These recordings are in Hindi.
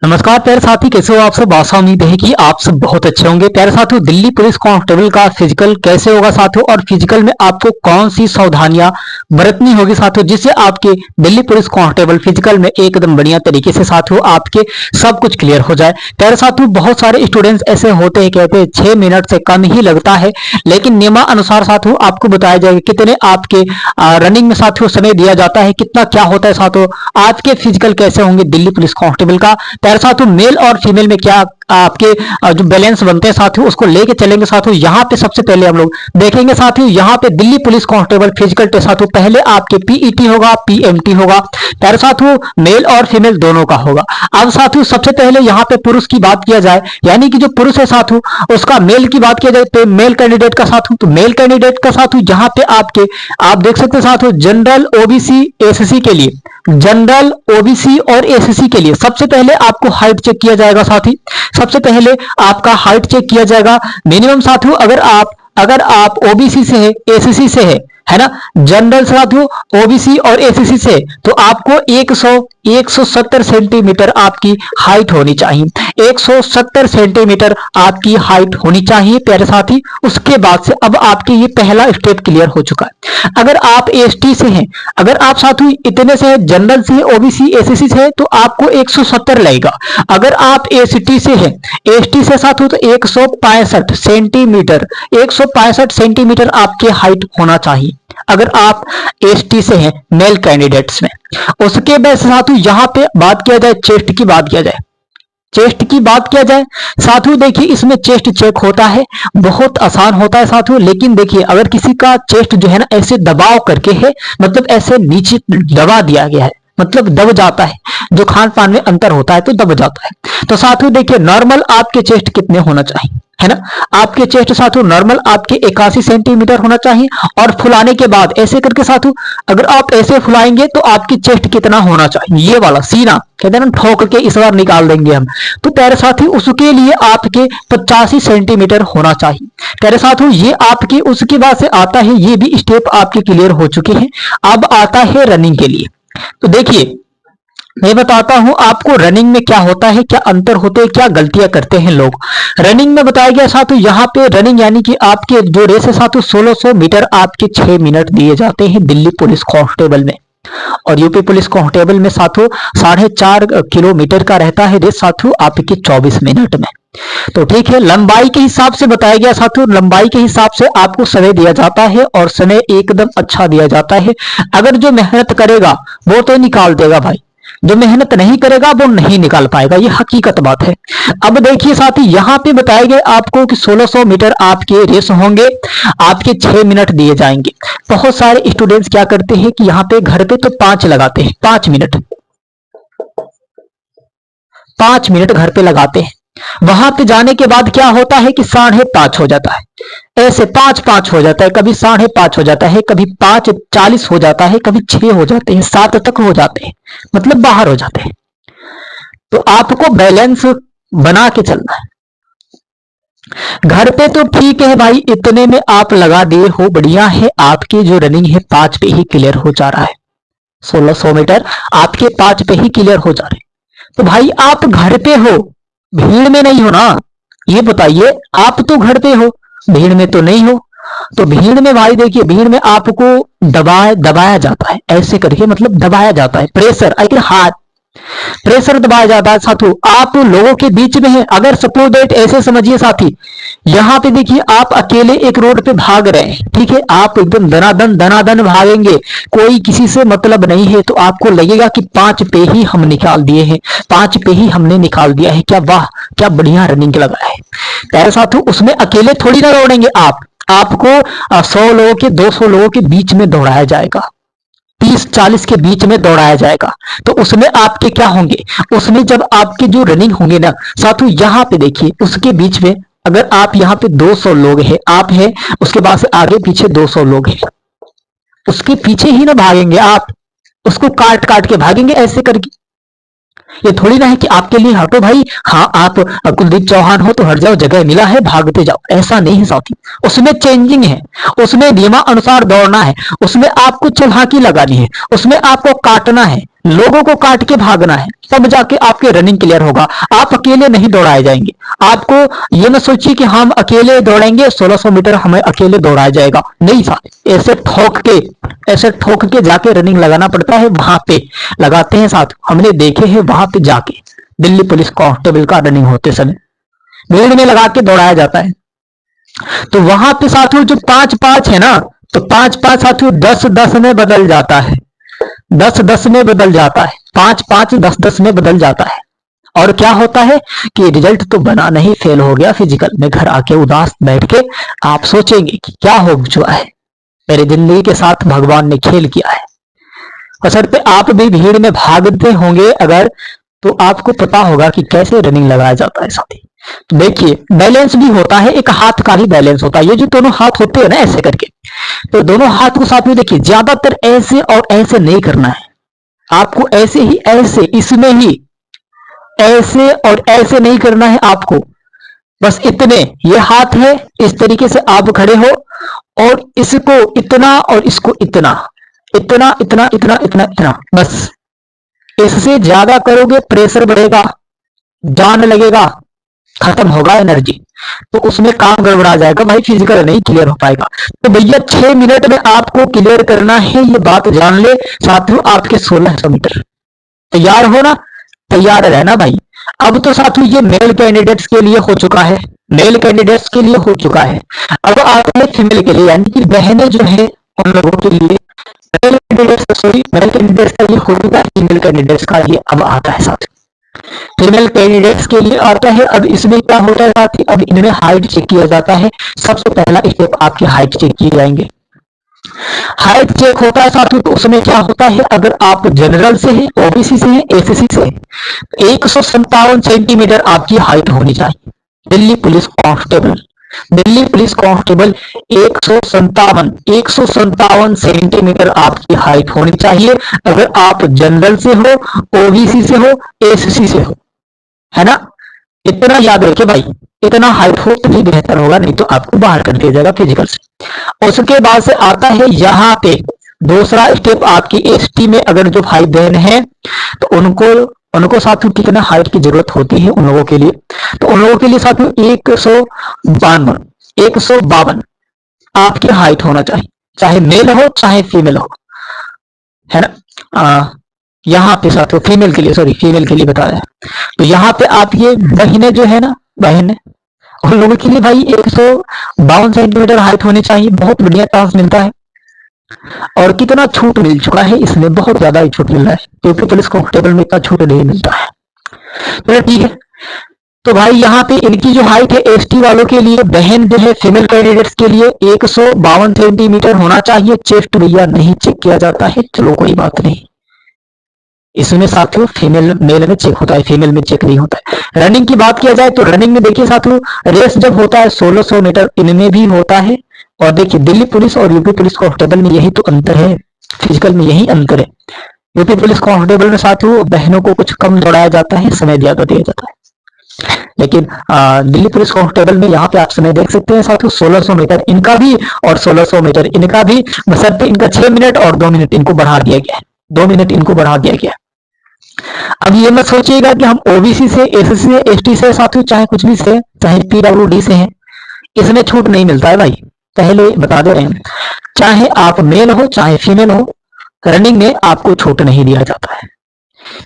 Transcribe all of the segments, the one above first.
नमस्कार प्यारे साथी, कैसे हो आप सब। आशा उम्मीद है कि आप सब बहुत अच्छे होंगे। प्यारे साथियों, दिल्ली पुलिस कांस्टेबल का फिजिकल कैसे होगा साथियों, और फिजिकल में आपको कौन सी सावधानियां बरतनी होगी साथियों, जिससे आपके दिल्ली पुलिस कांस्टेबल फिजिकल में एकदम बढ़िया तरीके से साथियों आपके सब कुछ क्लियर हो जाए। प्यारे साथियों, बहुत सारे स्टूडेंट्स ऐसे होते हैं, कहते हैं 6 मिनट से कम ही लगता है, लेकिन नियमानुसार साथियों आपको बताया जाएगा कितने आपके रनिंग में साथियों समय दिया जाता है, कितना क्या होता है साथियों। आज के फिजिकल कैसे होंगे दिल्ली पुलिस कांस्टेबल का, प्यारे साथियों मेल और फीमेल में क्या आपके जो बैलेंस बनते हैं साथियों, उसको लेके चलेंगे साथियों। यहाँ पे सबसे पहले हम लोग देखेंगे साथियों, यहाँ पे Delhi police constable physical test साथियों पहले आपके पीईटी होगा, पीएमटी होगा। प्यारे साथियों मेल और फीमेल दोनों का होगा। अब साथियों सबसे पहले यहाँ पे पुरुष की बात किया जाए, यानी कि जो पुरुष है साथियों उसका मेल की बात किया जाए तो मेल कैंडिडेट का साथियों, तो मेल कैंडिडेट का साथियों यहाँ पे आपके आप देख सकते हैं साथियों, जनरल ओबीसी एससी के लिए, जनरल ओबीसी और एससी के लिए सबसे पहले आपको हाइट चेक किया जाएगा साथी। सबसे पहले आपका हाइट चेक किया जाएगा मिनिमम साथियों, अगर आप ओबीसी से है, एससी से है ना, जनरल साथियों ओबीसी और एससी से, तो आपको 170 सेंटीमीटर आपकी हाइट होनी चाहिए। 170 सेंटीमीटर आपकी हाइट होनी चाहिए प्यारे साथी। उसके बाद से अब आपके ये पहला स्टेप क्लियर हो चुका है। अगर आप एसटी से हैं, अगर आप साथियों इतने से जनरल से, ओबीसी, एससी से है, तो आपको 170 लगेगा। अगर आप एसटी से हैं, एसटी से साथियों, तो 165 सेंटीमीटर, 165 सेंटीमीटर आपकी हाइट होना चाहिए अगर आप एसटी से हैं मेल कैंडिडेट्स में। उसके बाद साथियों यहाँ पे बात किया जाए, चेस्ट की बात किया जाए, चेस्ट की बात किया जाए साथियों, देखिए इसमें चेस्ट चेक होता है, बहुत आसान होता है साथियों। लेकिन देखिए अगर किसी का चेस्ट जो है ना ऐसे दबाव करके है, मतलब ऐसे नीचे दबा दिया गया है, मतलब दब जाता है, जो खान पान में अंतर होता है तो दब जाता है। तो साथियों देखिए नॉर्मल आपके चेस्ट कितने होना चाहिए, है ना, आपके चेस्ट साथियों नॉर्मल आपके 81 सेंटीमीटर होना चाहिए। और फुलाने के बाद ऐसे करके साथियों अगर आप ऐसे फुलाएंगे तो आपकी चेस्ट कितना होना चाहिए, ये वाला सीना कहते हैं ना, ठोक के इस बार निकाल देंगे हम, तो प्यारे साथी उसके लिए आपके 85 सेंटीमीटर होना चाहिए। प्यारे साथियों ये आपके उसके बाद से आता है, ये भी स्टेप आपके क्लियर हो चुके हैं। अब आता है रनिंग के लिए। तो देखिए मैं बताता हूं आपको रनिंग में क्या होता है, क्या अंतर होते हैं, क्या गलतियां करते हैं लोग। रनिंग में बताया गया साथियों, यहाँ पे रनिंग यानी कि आपके जो रेस है साथियों 1600 मीटर आपके 6 मिनट दिए जाते हैं दिल्ली पुलिस कांस्टेबल में। और यूपी पुलिस कांस्टेबल में साथियों 4.5 किलोमीटर का रहता है रेस साथियों आपके 24 मिनट में। तो ठीक है, लंबाई के हिसाब से बताया गया साथियों, लंबाई के हिसाब से आपको समय दिया जाता है और समय एकदम अच्छा दिया जाता है। अगर जो मेहनत करेगा वो तो निकाल देगा भाई, जो मेहनत नहीं करेगा वो नहीं निकाल पाएगा, ये हकीकत बात है। अब देखिए साथी यहाँ पे बताया गया आपको कि 1600 मीटर आपके रेस होंगे, आपके 6 मिनट दिए जाएंगे। बहुत सारे स्टूडेंट्स क्या करते हैं कि यहाँ पे घर पे तो 5 लगाते हैं, 5 मिनट, 5 मिनट घर पे लगाते हैं। वहां पे जाने के बाद क्या होता है कि 5:30 हो जाता है, ऐसे 5:05 हो जाता है, कभी 5:30 हो जाता है, कभी 5:40 हो जाता है, कभी 6 हो जाते हैं, 7 तक हो जाते हैं, मतलब बाहर हो जाते हैं। तो आपको बैलेंस बना के चलना है। घर पे तो ठीक है भाई, इतने में आप लगा दिए हो, बढ़िया है, आपकी जो रनिंग है 5 पे ही क्लियर हो जा रहा है, 1600 मीटर आपके 5 पे ही क्लियर हो जा रहे। तो भाई आप घर पे हो, भीड़ में नहीं हो ना, ये बताइए, आप तो घर पे हो, भीड़ में तो नहीं हो। तो भीड़ में भाई देखिए, भीड़ में आपको दबाया जाता है, ऐसे करके मतलब दबाया जाता है, प्रेशर आई हाथ, प्रेशर दबाया जाता है साथियों। आप लोगों के बीच में है, अगर सपोज दैट ऐसे समझिए साथी, यहाँ पे देखिए आप अकेले एक रोड पे भाग रहे हैं, ठीक है, आप एकदम दनादन भागेंगे, कोई किसी से मतलब नहीं है, तो आपको लगेगा कि 5 पे ही हम निकाल दिए हैं, 5 पे ही हमने निकाल दिया है, क्या वाह क्या बढ़िया रनिंग लगा है। प्यारे साथियों उसमें अकेले थोड़ी ना दौड़ेंगे आप, आपको 100 लोगों के 200 लोगों के बीच में दौड़ाया जाएगा, 30-40 के बीच में दौड़ाया जाएगा। तो उसमें आपके क्या होंगे, उसमें जब आपके जो रनिंग होंगे ना साथियों, यहाँ पे देखिए उसके बीच में अगर आप यहाँ पे 200 लोग हैं, आप हैं, उसके बाद से आगे पीछे 200 लोग हैं, उसके पीछे ही ना भागेंगे आप, उसको काट काट के भागेंगे ऐसे करके, ये थोड़ी ना है कि आपके लिए हटो भाई, हाँ आप कुलदीप चौहान हो तो हट जाओ, जगह मिला है भागते जाओ, ऐसा नहीं है साथी। उसमें चेंजिंग है, उसमें नियमानुसार दौड़ना है, उसमें आपको चढ़ाकी लगानी है, उसमें आपको काटना है, लोगों को काट के भागना है, तब जाके आपके रनिंग क्लियर होगा। आप अकेले नहीं दौड़ाए जाएंगे। आपको ये ना सोचिए कि हम अकेले दौड़ेंगे 1600 मीटर हमें अकेले दौड़ाया जाएगा, नहीं साथी। ऐसे ठोक के जाके रनिंग लगाना पड़ता है, वहां पे लगाते हैं साथ, हमने देखे हैं वहां पे जाके दिल्ली पुलिस कांस्टेबल का रनिंग होते समय भीड़ में लगा के दौड़ाया जाता है। तो वहां पे साथियों जो 5-5 है ना, तो 5-5 साथियों 10-10 में बदल जाता है, 10-10 में बदल जाता है, 5-5 10-10 में बदल जाता है। और क्या होता है कि रिजल्ट तो बना नहीं, फेल हो गया फिजिकल में, घर आके उदास बैठ के आप सोचेंगे कि क्या हो चुका है, मेरी जिंदगी के साथ भगवान ने खेल किया है। बशर्ते आप भी भीड़ में भागते होंगे अगर, तो आपको पता होगा कि कैसे रनिंग लगाया जाता है साथी। तो देखिए बैलेंस भी होता है, एक हाथ का ही बैलेंस होता है, ये जो दोनों हाथ होते हैं ना ऐसे करके, तो दोनों हाथ को साथ में देखिए, ज्यादातर ऐसे और ऐसे नहीं करना है आपको, ऐसे ही ऐसे, इसमें ही ऐसे और ऐसे नहीं करना है आपको, बस इतने, ये हाथ है, इस तरीके से आप खड़े हो और इसको इतना और इसको इतना, इतना इतना इतना इतना इतना, बस। इससे ज्यादा करोगे प्रेशर बढ़ेगा, जान लगेगा, खत्म होगा एनर्जी, तो उसमें काम गड़बड़ा जाएगा भाई, फिजिकल नहीं क्लियर हो पाएगा। तो भैया 6 मिनट में आपको क्लियर करना है, ये बात जान ले साथियों। आपके 1600 मीटर तैयार हो ना, तैयार रहना भाई। अब तो साथियों ये मेल कैंडिडेट्स के लिए हो चुका है, मेल कैंडिडेट्स के लिए हो चुका है। अब आता है फीमेल के लिए, यानी कि बहनें जो है उन लोगों के लिए, male candidates, sorry male candidates का ये हो चुका है, फीमेल कैंडिडेट्स का ये अब आता है साथ। फीमेल कैंडिडेट्स के लिए आता है। अब इसमें क्या होता है साथी, अब इनमें हाइट चेक किया जाता है। सबसे पहला स्टेप आपकी हाइट चेक किए जाएंगे। हाइट चेक होता है साथियों, तो उसमें क्या होता है, अगर आप जनरल से हैं, ओबीसी से हैं, एससी से हैं, 157 सेंटीमीटर आपकी हाइट होनी चाहिए। Delhi police constable, Delhi police constable 157 centimetre आपकी हाइट होनी चाहिए, अगर आप जनरल से हो, ओबीसी से हो, एससी से हो, है ना। इतना याद रखिए भाई, इतना हाइट हो तो भी बेहतर होगा, नहीं तो आपको बाहर कर दिया जाएगा फिजिकल से। उसके बाद से आता है यहाँ पे दूसरा स्टेप, आपकी एसटी में अगर जो भाई बहन है तो उनको साथियों कितना हाइट की जरूरत होती है उन लोगों के लिए, तो उन लोगों के लिए साथियों 152 आपकी हाइट होना चाहिए, चाहे मेल हो चाहे फीमेल हो, है ना। यहाँ पे साथियों फीमेल के लिए, सॉरी फीमेल के लिए बता रहे हैं, तो यहाँ पे आप ये बहने जो है ना, बहन उन लोगों के लिए भाई 152 सेंटीमीटर हाइट होनी चाहिए, बहुत बढ़िया चांस मिलता है। और कितना छूट मिल चुका है इसमें, बहुत ज्यादा ही छूट मिल रहा है, क्योंकि पुलिस कांस्टेबल में इतना छूट नहीं मिलता है। तो ठीक है, तो भाई यहाँ पे इनकी जो हाइट है एसटी वालों के लिए, बहन जो है फीमेल कैंडिडेट्स के लिए 152 सेंटीमीटर होना चाहिए। चेस्ट भैया नहीं चेक किया जाता है, चलो कोई बात नहीं, इसमें साथियों फीमेल मेल में चेक होता है, फीमेल में चेक नहीं होता है। रनिंग की बात किया जाए तो रनिंग में देखिए साथियों, रेस जब होता है 1600 मीटर इनमें भी होता है, और देखिए दिल्ली पुलिस और यूपी पुलिस कांस्टेबल में यही तो अंतर है, फिजिकल में यही अंतर है। यूपी पुलिस कांस्टेबल में साथियों बहनों को कुछ कम दौड़ाया जाता है, समय ज्यादा दिया जाता है, लेकिन दिल्ली पुलिस कांस्टेबल में यहाँ पे आप समय देख सकते हैं साथियों, 1600 मीटर इनका भी और 1600 मीटर इनका भी, बशर्ते इनका 6 मिनट और 2 मिनट इनको बढ़ा दिया गया है, 2 मिनट इनको बढ़ा दिया गया। अब ये मत सोचिएगा कि हम ओबीसी से, एससी से, एसटी से साथियों, चाहे कुछ भी से, चाहे पीडब्ल्यूडी से हैं, इसमें छूट नहीं मिलता है भाई, पहले बता दे रहे हैं। चाहे आप मेल हो चाहे फीमेल हो, रनिंग में आपको छूट नहीं दिया जाता है।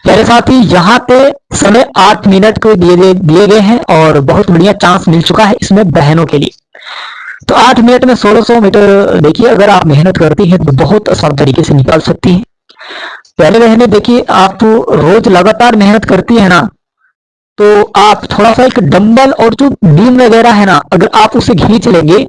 मेरे साथी यहाँ पे समय 8 मिनट को दिए गए हैं, और बहुत बढ़िया चांस मिल चुका है इसमें बहनों के लिए। तो 8 मिनट में 1600 मीटर देखिए, अगर आप मेहनत करती हैं तो बहुत आसान तरीके से निकाल सकती हैं। पहले बहने देखिए, आप तो रोज लगातार मेहनत करती है ना, तो आप थोड़ा सा एक डंबल और जो बीम वगैरह है ना, अगर आप उसे खींच लेंगे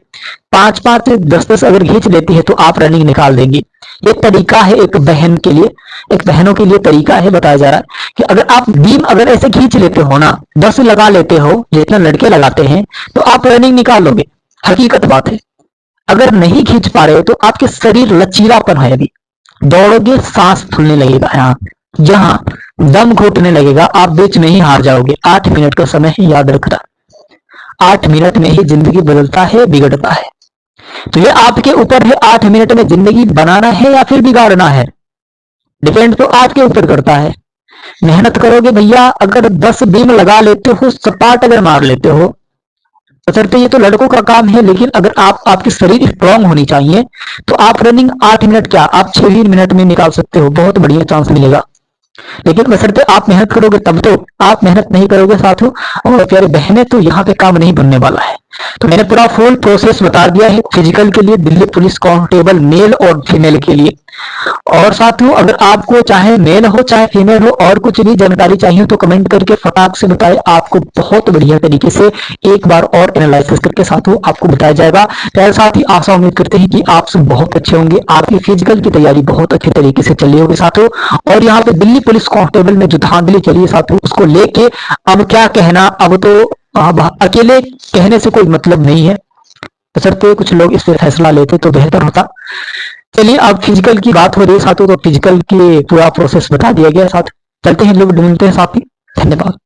5-5 से 10-10 अगर खींच लेती है तो आप रनिंग निकाल देंगी। ये तरीका है एक बहन के लिए, एक बहनों के लिए तरीका है, बताया जा रहा है कि अगर आप बीम अगर ऐसे खींच लेते हो ना, 10 लगा लेते हो जितना लड़के लगाते हैं, तो आप रनिंग निकाल लोगे, हकीकत बात है। अगर नहीं खींच पा रहे तो आपके शरीर लचीलापन है, अभी दौड़ोगे सांस फूलने लगेगा, यहाँ जहां दम घुटने लगेगा, आप बीच में ही हार जाओगे। 8 मिनट का समय है, याद रखना। 8 मिनट में ही जिंदगी बदलता है, बिगड़ता है। तो ये आपके ऊपर है, 8 मिनट में जिंदगी बनाना है या फिर बिगाड़ना है, डिपेंड तो आपके ऊपर करता है। मेहनत करोगे भैया, अगर 10 बीम लगा लेते हो, सपाट अगर मार लेते हो, बशर्ते ये तो लड़कों का काम है, लेकिन अगर आपकी शरीर स्ट्रांग होनी चाहिए, तो आप रनिंग 8 मिनट क्या, आप 6 ही मिनट में निकाल सकते हो, बहुत बढ़िया चांस मिलेगा। लेकिन बशर्ते आप मेहनत करोगे तब तो। आप मेहनत नहीं करोगे साथियों और प्यारे बहनें, तो यहाँ पे काम नहीं बनने वाला है। तो मैंने पूरा फुल प्रोसेस बता दिया है फिजिकल के लिए, दिल्ली पुलिस कांस्टेबल मेल और फीमेल के लिए। और साथियों, अगर आपको चाहे मेल हो चाहे फीमेल हो और कुछ भी जानकारी चाहिए तो कमेंट करके फटाक से बताएं, आपको बहुत बढ़िया तरीके से एक बार और एनालिसिस करके साथियों आपको बताया जाएगा। तो साथ ही आशा उम्मीद करते हैं कि आप सब बहुत अच्छे होंगे, आपकी फिजिकल की तैयारी बहुत अच्छे तरीके से चल रही होगी साथियों। और यहाँ पे दिल्ली पुलिस कांस्टेबल में जो धांधली चली है साथियों, उसको लेके अब क्या कहना, अब तो अब अकेले कहने से कोई मतलब नहीं है, बशर्ते कुछ लोग इस पर फैसला लेते तो बेहतर होता। चलिए, अब फिजिकल की बात हो रही है साथियों, तो फिजिकल के पूरा प्रोसेस बता दिया गया साथ। चलते हैं लोग, ढूंढते हैं साथी। धन्यवाद।